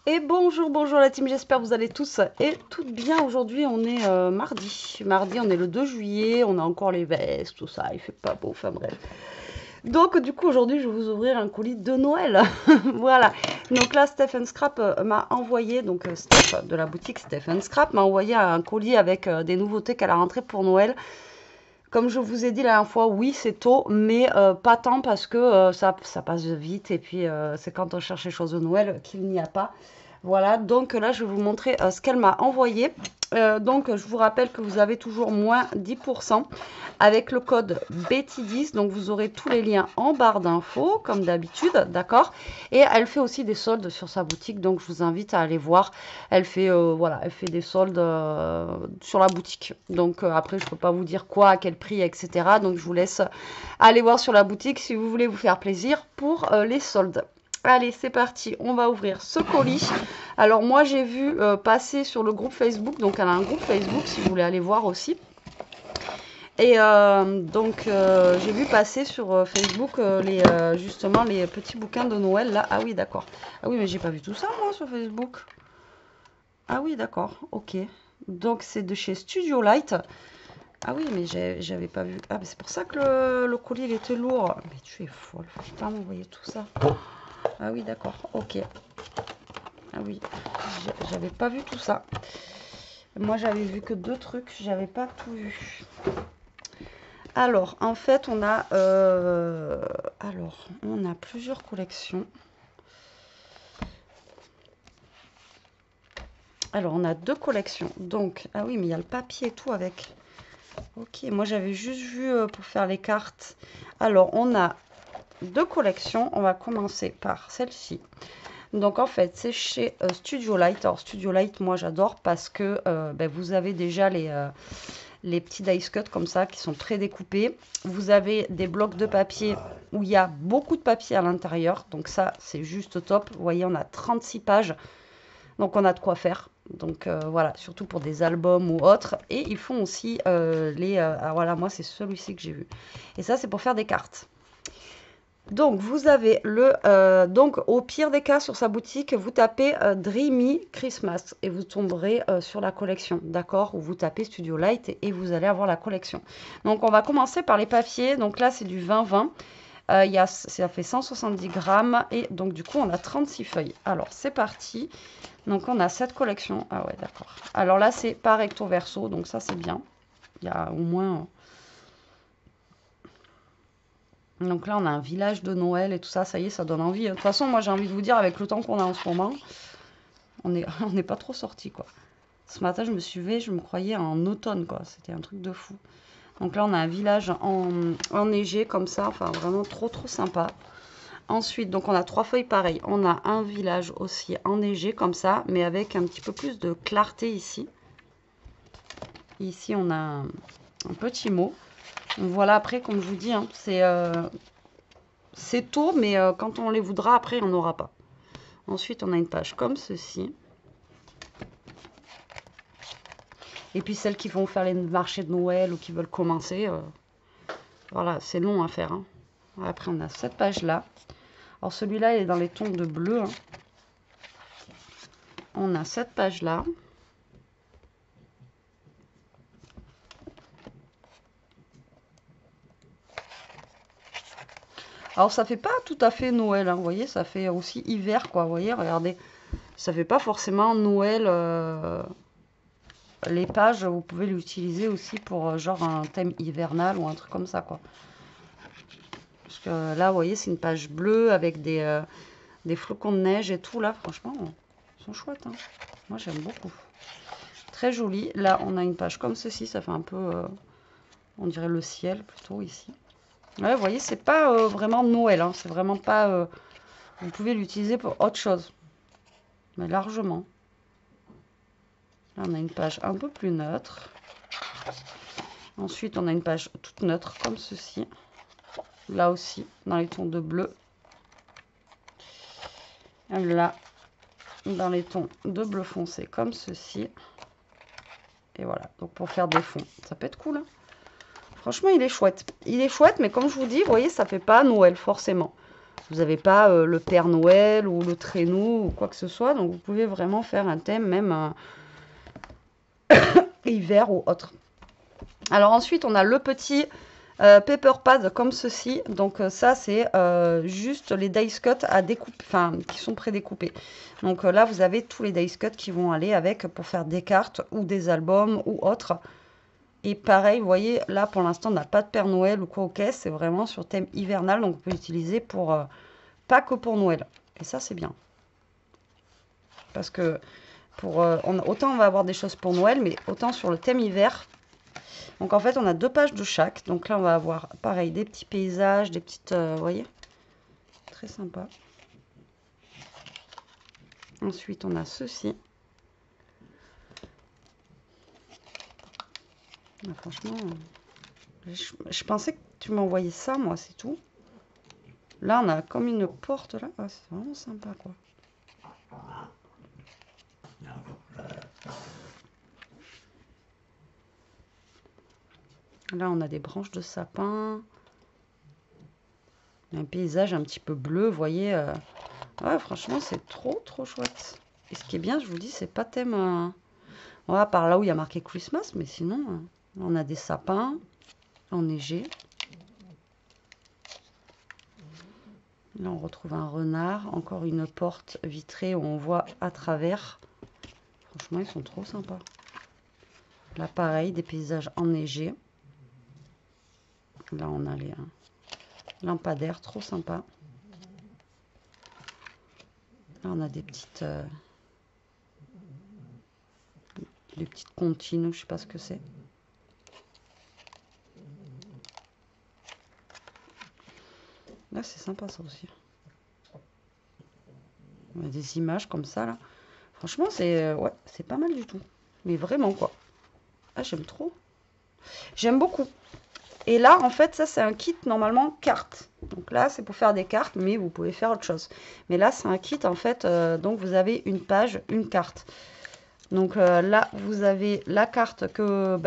Et bonjour, bonjour la team, j'espère que vous allez tous et toutes bien. Aujourd'hui, on est mardi. Mardi, on est le 2 juillet, on a encore les vestes, tout ça, il fait pas beau, enfin bref. Donc, du coup, aujourd'hui, je vais vous ouvrir un colis de Noël. Voilà. Donc là, Stephen Scrap m'a envoyé, donc Steph de la boutique Stephen Scrap m'a envoyé un colis avec des nouveautés qu'elle a rentrées pour Noël. Comme je vous ai dit la dernière fois, oui, c'est tôt, mais pas tant parce que ça passe vite et puis c'est quand on cherche les choses de Noël qu'il n'y a pas. Voilà, donc là, je vais vous montrer ce qu'elle m'a envoyé. Donc, je vous rappelle que vous avez toujours moins 10% avec le code BETTY10. Donc, vous aurez tous les liens en barre d'infos, comme d'habitude, d'accord? Et elle fait aussi des soldes sur sa boutique, donc je vous invite à aller voir. Elle fait, voilà, elle fait des soldes sur la boutique. Donc, après, je ne peux pas vous dire quoi, à quel prix, etc. Donc, je vous laisse aller voir sur la boutique si vous voulez vous faire plaisir pour les soldes. Allez, c'est parti, on va ouvrir ce colis. Alors moi, j'ai vu passer sur le groupe Facebook, donc elle a un groupe Facebook si vous voulez aller voir aussi. Et donc, j'ai vu passer sur Facebook justement les petits bouquins de Noël là. Ah oui, d'accord. Ah oui, mais j'ai pas vu tout ça moi sur Facebook. Ah oui, d'accord, ok. Donc, c'est de chez Studio Light. Ah oui, mais j'avais pas vu. Ah, mais c'est pour ça que le colis il était lourd. Mais tu es folle, faut pas m'envoyer tout ça. Ah oui, d'accord, ok. Ah oui, j'avais pas vu tout ça. Moi, j'avais vu que deux trucs, j'avais pas tout vu. Alors, en fait, on a plusieurs collections. Alors, on a deux collections. Donc, ah oui, mais il y a le papier et tout avec. Ok, moi, j'avais juste vu pour faire les cartes. Alors, on a deux collections. On va commencer par celle-ci. Donc, en fait, c'est chez Studio Light. Alors, Studio Light, moi, j'adore parce que vous avez déjà les petits dice cut comme ça qui sont très découpés. Vous avez des blocs de papier où il y a beaucoup de papier à l'intérieur. Donc ça, c'est juste top. Vous voyez, on a 36 pages. Donc on a de quoi faire. Donc voilà, surtout pour des albums ou autres. Et ils font aussi ah, voilà, moi c'est celui-ci que j'ai vu. Et ça, c'est pour faire des cartes. Donc, vous avez donc, au pire des cas, sur sa boutique, vous tapez Dreamy Christmas et vous tomberez sur la collection, d'accord? Ou vous tapez Studio Light et vous allez avoir la collection. Donc, on va commencer par les papiers. Donc là, c'est du 20-20. Ça fait 170 grammes et donc, du coup, on a 36 feuilles. Alors, c'est parti. Donc, on a cette collection. Ah ouais, d'accord. Alors là, c'est par recto verso, donc ça, c'est bien. Il y a au moins. Donc là, on a un village de Noël et tout ça. Ça y est, ça donne envie. De toute façon, moi, j'ai envie de vous dire, avec le temps qu'on a en ce moment, on n'est pas trop sorti, quoi. Ce matin, je me suis levée, je me croyais en automne, quoi. C'était un truc de fou. Donc là, on a un village enneigé comme ça. Enfin, vraiment trop, trop sympa. Ensuite, donc on a trois feuilles pareilles. On a un village aussi enneigé comme ça, mais avec un petit peu plus de clarté ici. Ici, on a un petit mot. Donc voilà, après, comme je vous dis, hein, c'est tôt, mais quand on les voudra, après, on n'aura pas. Ensuite, on a une page comme ceci. Et puis, celles qui vont faire les marchés de Noël ou qui veulent commencer, voilà, c'est long à faire. Hein. Après, on a cette page-là. Alors, celui-là, il est dans les tons de bleu. Hein. On a cette page-là. Alors, ça fait pas tout à fait Noël, hein, vous voyez, ça fait aussi hiver, quoi. Vous voyez, regardez, ça fait pas forcément Noël. Les pages, vous pouvez l'utiliser aussi pour genre un thème hivernal ou un truc comme ça, quoi. Parce que là, vous voyez, c'est une page bleue avec des flocons de neige et tout, là, franchement, ils sont chouettes, hein. Moi, j'aime beaucoup. Très joli. Là, on a une page comme ceci, ça fait un peu, on dirait le ciel, plutôt, ici. Ouais, vous voyez, c'est pas vraiment Noël, hein. C'est vraiment pas... vous pouvez l'utiliser pour autre chose, mais largement. Là, on a une page un peu plus neutre. Ensuite, on a une page toute neutre, comme ceci. Là aussi, dans les tons de bleu. Là, dans les tons de bleu foncé, comme ceci. Et voilà, donc pour faire des fonds. Ça peut être cool, hein. Franchement, il est chouette. Il est chouette, mais comme je vous dis, vous voyez, ça fait pas Noël, forcément. vous n'avez pas le Père Noël ou le traîneau ou quoi que ce soit. Donc vous pouvez vraiment faire un thème même hiver ou autre. Alors ensuite, on a le petit paper pad comme ceci. Donc ça, c'est juste les dice cut à découper, enfin qui sont prédécoupés. Donc là, vous avez tous les dice cut qui vont aller avec pour faire des cartes ou des albums ou autres. Et pareil, vous voyez, là pour l'instant, on n'a pas de Père Noël ou quoi au caisse. C'est vraiment sur thème hivernal. Donc on peut l'utiliser pour pas que pour Noël. Et ça, c'est bien. Parce que pour autant on va avoir des choses pour Noël, mais autant sur le thème hiver. Donc en fait, on a 2 pages de chaque. Donc là, on va avoir pareil des petits paysages, des petites, vous voyez, très sympa. Ensuite, on a ceci. Ah, franchement, je pensais que tu m'envoyais ça, moi, c'est tout. Là, on a comme une porte là. Ah, c'est vraiment sympa, quoi. Là, on a des branches de sapin. Un paysage un petit peu bleu, vous voyez. Ouais, franchement, c'est trop, trop chouette. Et ce qui est bien, je vous dis, c'est pas thème... Voilà, par là où il y a marqué Christmas, mais sinon, on a des sapins enneigés. Là, on retrouve un renard. Encore une porte vitrée où on voit à travers. Franchement, ils sont trop sympas. Là, pareil, des paysages enneigés. Là, on a les lampadaires, trop sympa. Là, on a des petites comptines, je sais pas ce que c'est. Là, c'est sympa ça aussi. On a des images comme ça là. Franchement, c'est ouais, c'est pas mal du tout. Mais vraiment quoi. Ah, j'aime trop. J'aime beaucoup. Et là, en fait, ça c'est un kit normalement cartes. Donc là, c'est pour faire des cartes, mais vous pouvez faire autre chose. Mais là, c'est un kit en fait. Donc vous avez une page, une carte. Donc là, vous avez la carte que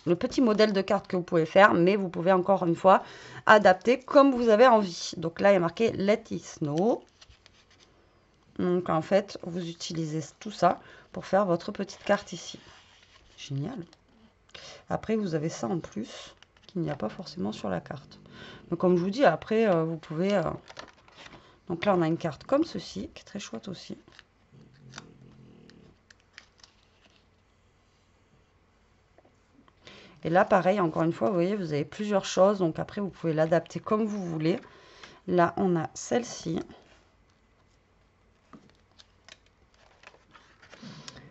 le petit modèle de carte que vous pouvez faire, mais vous pouvez encore une fois adapter comme vous avez envie. Donc là, il y a marqué Let It Snow. Donc en fait, vous utilisez tout ça pour faire votre petite carte ici. Génial. Après, vous avez ça en plus, qu'il n'y a pas forcément sur la carte. Donc comme je vous dis, après, vous pouvez... Donc là, on a une carte comme ceci, qui est très chouette aussi. Et là, pareil, encore une fois, vous voyez, vous avez plusieurs choses. Donc après, vous pouvez l'adapter comme vous voulez. Là, on a celle-ci.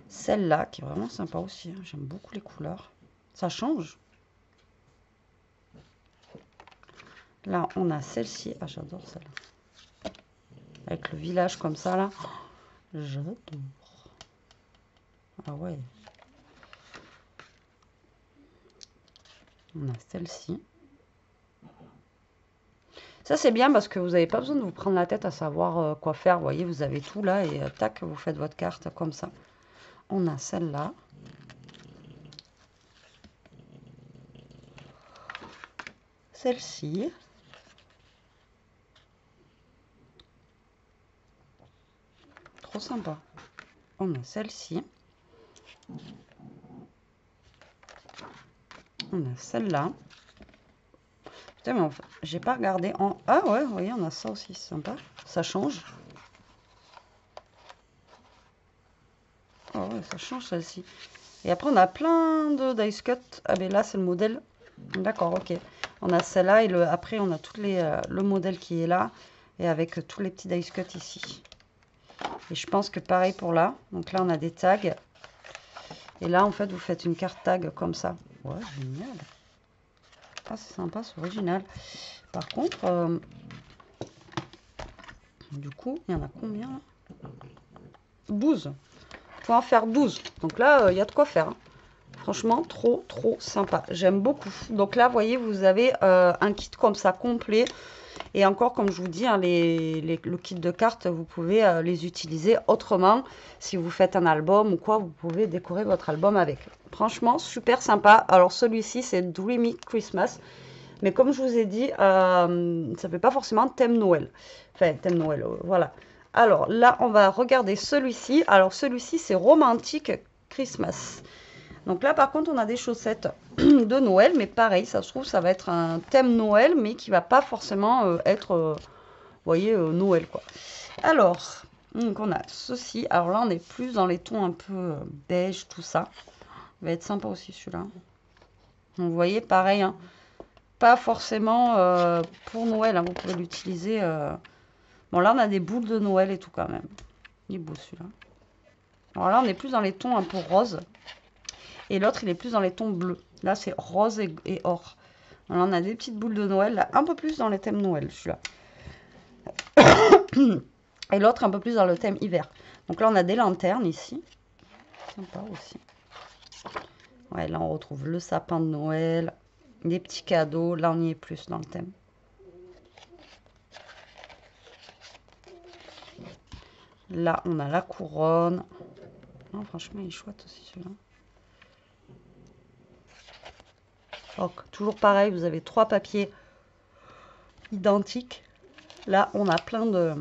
Celle-là, qui est vraiment sympa aussi. Hein. J'aime beaucoup les couleurs. Ça change. Là, on a celle-ci. Ah, j'adore celle-là. Avec le village comme ça, là. J'adore. Ah ouais. On a celle-ci. Ça, c'est bien parce que vous n'avez pas besoin de vous prendre la tête à savoir quoi faire. Vous voyez, vous avez tout là et tac, vous faites votre carte comme ça. On a celle-là. Celle-ci. Trop sympa. On a celle-ci. On a celle-là. Putain, mais enfin, j'ai pas regardé en... Ah ouais, vous voyez, on a ça aussi, c'est sympa. Ça change. Oh ouais, ça change celle-ci. Et après, on a plein de dice cut. Ah ben là, c'est le modèle. D'accord, ok. On a celle-là et après, on a toutes le modèle qui est là. Et avec tous les petits dice cut ici. Et je pense que pareil pour là. Donc là, on a des tags. Et là, en fait, vous faites une carte tag comme ça. Ouais, génial. Ah, c'est sympa, c'est original. Par contre, du coup, il y en a combien là? 12. Il faut en faire 12. Donc là, il y a de quoi faire. Hein. Franchement, trop, trop sympa. J'aime beaucoup. Donc là, vous voyez, vous avez un kit comme ça, complet. Et encore, comme je vous dis, hein, le kit de cartes, vous pouvez les utiliser autrement. Si vous faites un album ou quoi, vous pouvez décorer votre album avec. Franchement, super sympa. Alors celui-ci, c'est Dreamy Christmas. Mais comme je vous ai dit, ça ne fait pas forcément thème Noël. Enfin, thème Noël, voilà. Alors là, on va regarder celui-ci. Alors celui-ci, c'est Romantic Christmas. Donc là, par contre, on a des chaussettes de Noël, mais pareil, ça se trouve, ça va être un thème Noël, mais qui va pas forcément être, vous voyez, Noël, quoi. Alors, donc on a ceci. Alors là, on est plus dans les tons un peu beige, tout ça. Il va être sympa aussi, celui-là. Vous voyez, pareil, hein, pas forcément pour Noël, hein, vous pouvez l'utiliser. Bon, là, on a des boules de Noël et tout, quand même. Il est beau, celui-là. Alors là, on est plus dans les tons un peu rose. Et l'autre, il est plus dans les tons bleus. Là, c'est rose et or. Alors, on a des petites boules de Noël, là, un peu plus dans les thèmes Noël, celui-là. Et l'autre, un peu plus dans le thème hiver. Donc là, on a des lanternes ici. Sympa aussi. Ouais, là, on retrouve le sapin de Noël, des petits cadeaux. Là, on y est plus dans le thème. Là, on a la couronne. Non, franchement, il est chouette aussi, celui-là. Donc, toujours pareil, vous avez 3 papiers identiques. Là, on a plein de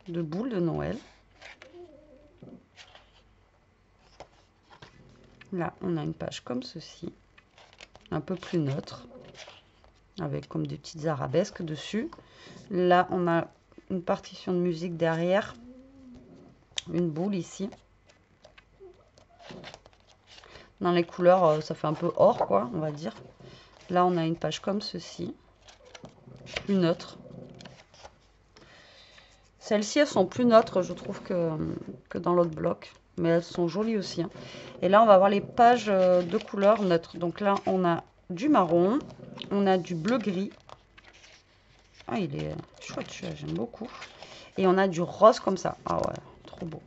boules de Noël. Là, on a une page comme ceci, un peu plus neutre, avec comme des petites arabesques dessus. Là, on a une partition de musique derrière, une boule ici. Dans les couleurs, ça fait un peu or, quoi, on va dire. Là, on a une page comme ceci, plus neutre. Celles-ci, elles sont plus neutres, je trouve, que dans l'autre bloc. Mais elles sont jolies aussi, hein. Et là, on va avoir les pages de couleurs neutres. Donc là, on a du marron, on a du bleu-gris. Ah, il est chouette, celui-là, j'aime beaucoup. Et on a du rose comme ça. Ah ouais, trop beau.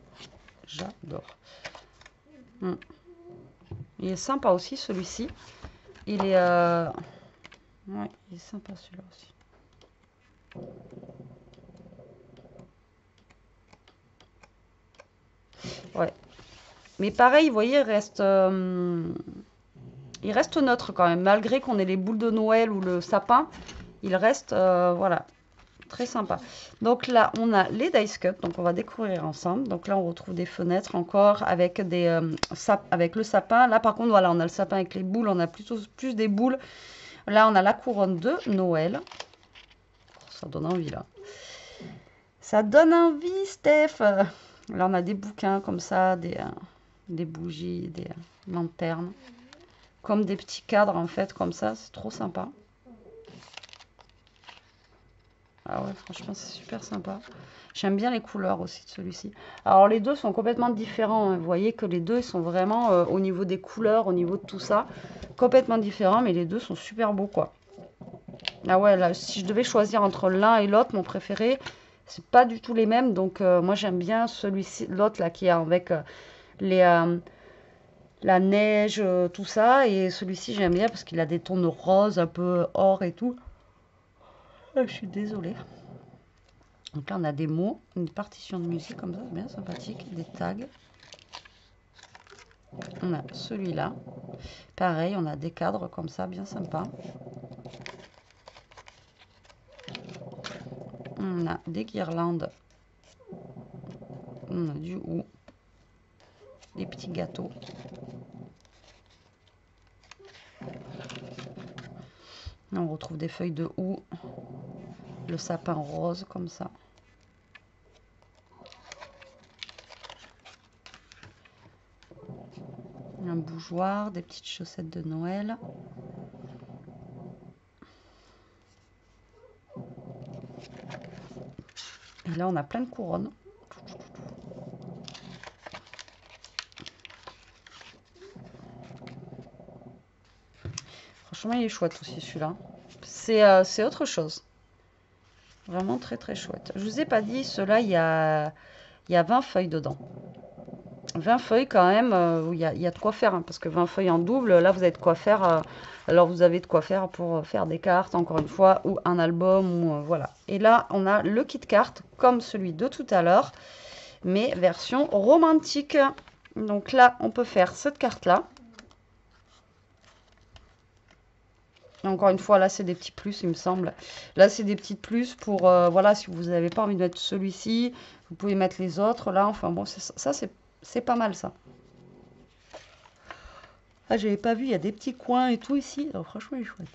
J'adore. Il est sympa aussi, celui-ci. Il est... Ouais, il est sympa, celui-là aussi. Ouais. Mais pareil, vous voyez, il reste neutre quand même. Malgré qu'on ait les boules de Noël ou le sapin, il reste, voilà, très sympa. Donc là, on a les dice cut, donc on va découvrir ensemble. Donc là, on retrouve des fenêtres encore avec avec le sapin. Là, par contre, voilà, on a le sapin avec les boules, on a plutôt plus des boules. Là, on a la couronne de Noël. Ça donne envie, là. Ça donne envie, Steph. Là, on a des bouquins comme ça, des bougies, des lanternes. Comme des petits cadres, en fait, comme ça. C'est trop sympa. Ah ouais, franchement, c'est super sympa. J'aime bien les couleurs aussi de celui-ci. Alors, les deux sont complètement différents, hein. Vous voyez que les deux, ils sont vraiment, au niveau des couleurs, au niveau de tout ça, complètement différents. Mais les deux sont super beaux, quoi. Ah ouais, là, si je devais choisir entre l'un et l'autre, mon préféré, c'est pas du tout les mêmes. Donc, moi, j'aime bien celui-ci, l'autre, là, qui est avec les... la neige, tout ça. Et celui-ci, j'aime bien parce qu'il a des tons de rose, un peu or et tout. Ah, je suis désolée. Donc là, on a des mots, une partition de musique comme ça, bien sympathique, des tags. On a celui-là. Pareil, on a des cadres comme ça, bien sympa. On a des guirlandes. On a du houx. Des petits gâteaux. Là, on retrouve des feuilles de houx. Le sapin rose comme ça. Un bougeoir, des petites chaussettes de Noël. Et là, on a plein de couronnes. Franchement, il est chouette aussi, celui-là. C'est autre chose. Vraiment très, très chouette. Je vous ai pas dit, ceux-là, il y a 20 feuilles dedans. 20 feuilles quand même, il y a de quoi faire, hein, parce que 20 feuilles en double, là vous avez de quoi faire, alors vous avez de quoi faire pour faire des cartes, encore une fois, ou un album, ou voilà. Et là, on a le kit carte, comme celui de tout à l'heure, mais version romantique. Donc là, on peut faire cette carte-là. Encore une fois, là, c'est des petits plus, il me semble. Là, c'est des petites plus pour, voilà, si vous n'avez pas envie de mettre celui-ci, vous pouvez mettre les autres. Là, enfin bon, ça, c'est pas mal, ça. Ah, j'avais pas vu, il y a des petits coins et tout ici. Alors, franchement, il est chouette.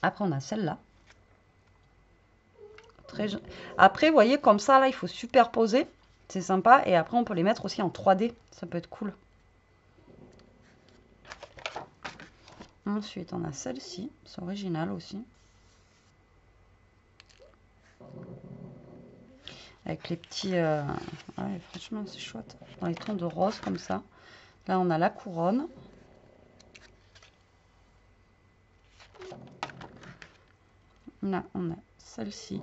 Après, on a celle-là. Après, vous voyez, comme ça, là, il faut superposer. C'est sympa. Et après, on peut les mettre aussi en 3D. Ça peut être cool. Ensuite, on a celle-ci. C'est original aussi. Avec les petits... Ouais, franchement, c'est chouette. Dans les tons de rose, comme ça. Là, on a la couronne. Là, on a celle-ci.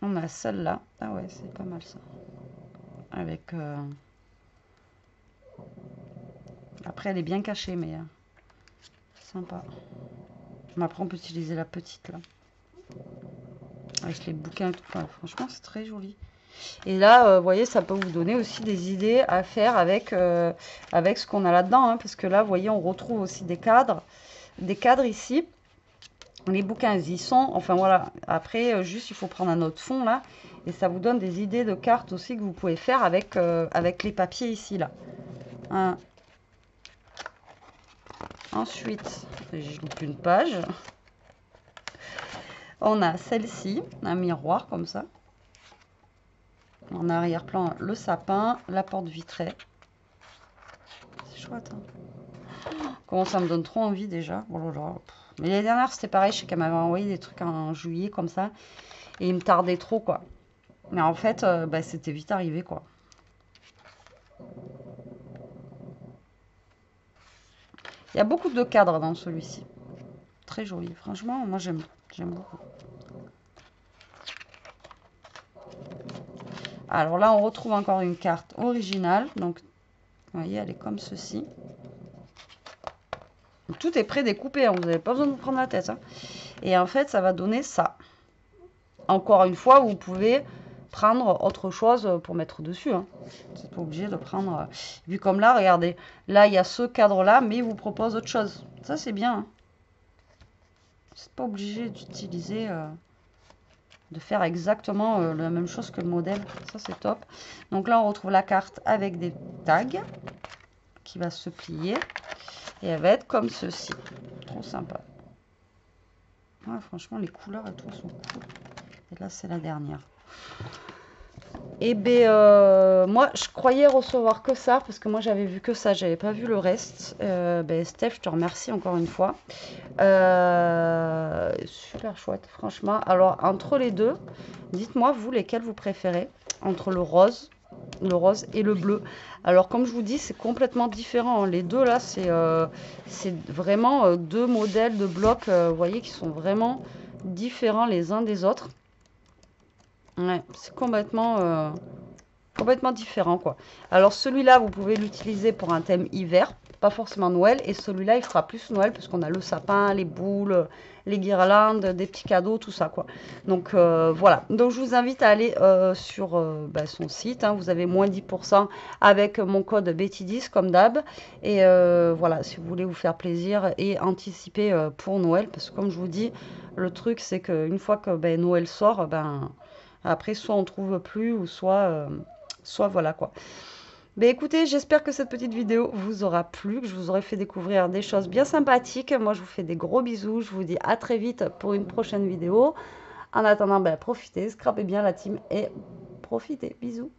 On a celle-là. Ah ouais, c'est pas mal ça. Avec... Après, elle est bien cachée, mais... sympa. Mais après, on peut utiliser la petite, là. Avec les bouquins et tout. Enfin, franchement, c'est très joli. Et là, vous voyez, ça peut vous donner aussi des idées à faire avec, avec ce qu'on a là-dedans. Hein, parce que là, vous voyez, on retrouve aussi des cadres. Des cadres ici. Les bouquins, ils y sont. Enfin, voilà. Après, juste, il faut prendre un autre fond, là. Et ça vous donne des idées de cartes aussi que vous pouvez faire avec, avec les papiers ici, là. Hein. Ensuite, je loupe une page. On a celle-ci, un miroir comme ça. En arrière-plan, le sapin, la porte vitrée. C'est chouette. Hein. Comment ça me donne trop envie déjà. Oh là là. Mais l'année dernière, c'était pareil. Je sais qu'elle m'avait envoyé des trucs en juillet comme ça. Et il me tardait trop, quoi. Mais en fait, bah, c'était vite arrivé, quoi. Il y a beaucoup de cadres dans celui-ci. Très joli. Franchement, moi, j'aime beaucoup. Alors là, on retrouve encore une carte originale. Donc, vous voyez, elle est comme ceci. Tout est pré-découpé, hein, vous n'avez pas besoin de vous prendre la tête. Hein. Et en fait, ça va donner ça. Encore une fois, vous pouvez prendre autre chose pour mettre dessus. Hein. Vous n'êtes pas obligé de prendre... Vu comme là, regardez. Là, il y a ce cadre-là, mais il vous propose autre chose. Ça, c'est bien. Hein. Vous n'êtes pas obligé d'utiliser... de faire exactement la même chose que le modèle. Ça, c'est top. Donc là, on retrouve la carte avec des tags qui va se plier. Et elle va être comme ceci. Trop sympa. Ouais, franchement, les couleurs et tout sont cool. Et là, c'est la dernière. Et ben, moi, je croyais recevoir que ça, parce que moi, j'avais vu que ça, j'avais pas vu le reste. Ben, Steph, je te remercie encore une fois. Super chouette, franchement. Alors, entre les deux, dites-moi, vous, lesquels vous préférez? Entre le rose et le bleu. Alors, comme je vous dis, c'est complètement différent. Les deux, là, c'est vraiment deux modèles de blocs, vous voyez, qui sont vraiment différents les uns des autres. Ouais, c'est complètement différent, quoi. Alors, celui-là, vous pouvez l'utiliser pour un thème hiver, pas forcément Noël. Et celui-là, il fera plus Noël, parce qu'on a le sapin, les boules, les guirlandes, des petits cadeaux, tout ça, quoi. Donc, voilà. Donc, je vous invite à aller sur bah, son site. Hein. Vous avez moins 10% avec mon code Betty10, comme d'hab. Et voilà, si vous voulez vous faire plaisir et anticiper pour Noël. Parce que, comme je vous dis, le truc, c'est qu'une fois que ben, Noël sort, ben... Après, soit on trouve plus, ou soit voilà quoi. Mais écoutez, j'espère que cette petite vidéo vous aura plu, que je vous aurai fait découvrir des choses bien sympathiques. Moi, je vous fais des gros bisous. Je vous dis à très vite pour une prochaine vidéo. En attendant, ben, profitez, scrapez bien la team et profitez. Bisous.